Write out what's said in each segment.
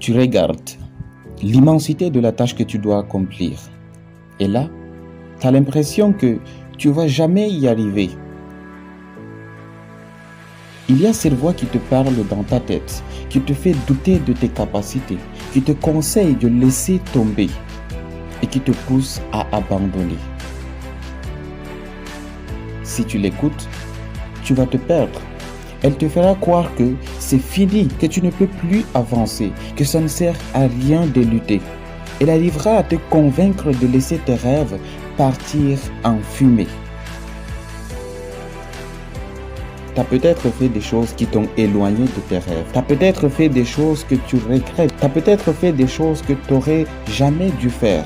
Tu regardes l'immensité de la tâche que tu dois accomplir. Et là, tu as l'impression que tu ne vas jamais y arriver. Il y a cette voix qui te parle dans ta tête, qui te fait douter de tes capacités, qui te conseille de laisser tomber et qui te pousse à abandonner. Si tu l'écoutes, tu vas te perdre. Elle te fera croire que c'est fini, que tu ne peux plus avancer, que ça ne sert à rien de lutter. Elle arrivera à te convaincre de laisser tes rêves partir en fumée. Tu as peut-être fait des choses qui t'ont éloigné de tes rêves. Tu as peut-être fait des choses que tu regrettes. Tu as peut-être fait des choses que tu n'aurais jamais dû faire.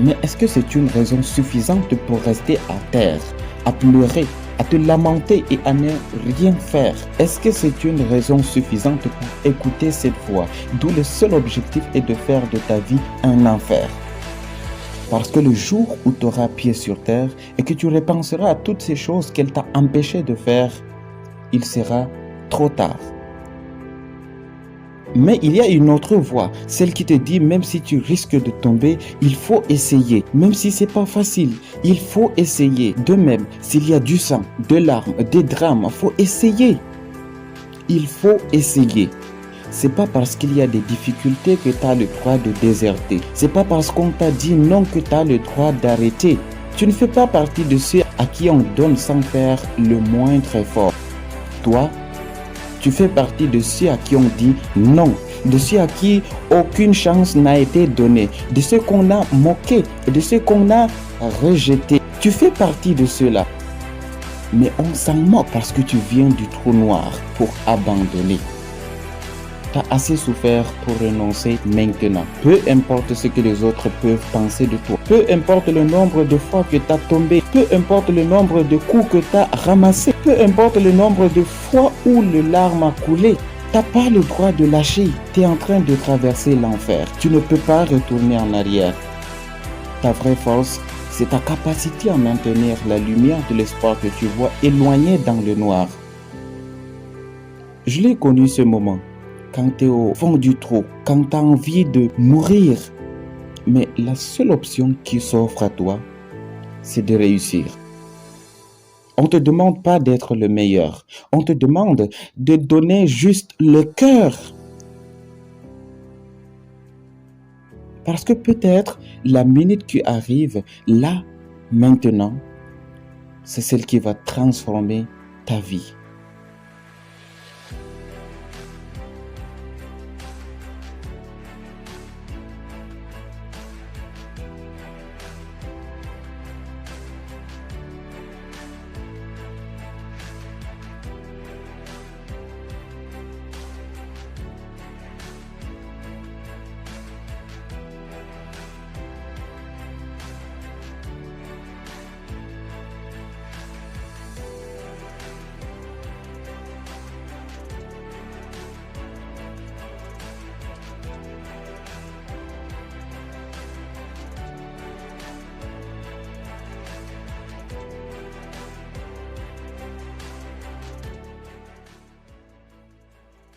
Mais est-ce que c'est une raison suffisante pour rester à terre, à pleurer, à te lamenter et à ne rien faire? Est-ce que c'est une raison suffisante pour écouter cette voix, d'où le seul objectif est de faire de ta vie un enfer? Parce que le jour où tu auras pied sur terre et que tu repenseras à toutes ces choses qu'elle t'a empêché de faire, il sera trop tard. Mais il y a une autre voix, celle qui te dit même si tu risques de tomber, il faut essayer. Même si c'est pas facile, il faut essayer. De même, s'il y a du sang, de larmes, des drames, il faut essayer. Il faut essayer. C'est pas parce qu'il y a des difficultés que tu as le droit de déserter. C'est pas parce qu'on t'a dit non que tu as le droit d'arrêter. Tu ne fais pas partie de ceux à qui on donne sans faire le moindre effort. Toi, tu fais partie de ceux à qui on dit non, de ceux à qui aucune chance n'a été donnée, de ceux qu'on a moqués, de ceux qu'on a rejetés. Tu fais partie de ceux-là. Mais on s'en moque parce que tu viens du trou noir pour abandonner. Tu as assez souffert pour renoncer maintenant. Peu importe ce que les autres peuvent penser de toi. Peu importe le nombre de fois que tu as tombé. Peu importe le nombre de coups que tu as ramassés. Peu importe le nombre de fois où le larme a coulé. Tu n'as pas le droit de lâcher. Tu es en train de traverser l'enfer. Tu ne peux pas retourner en arrière. Ta vraie force, c'est ta capacité à maintenir la lumière de l'espoir que tu vois éloignée dans le noir. Je l'ai connu ce moment. Quand tu es au fond du trou, quand tu as envie de mourir. Mais la seule option qui s'offre à toi, c'est de réussir. On ne te demande pas d'être le meilleur. On te demande de donner juste le cœur. Parce que peut-être la minute qui arrive, là, maintenant, c'est celle qui va transformer ta vie.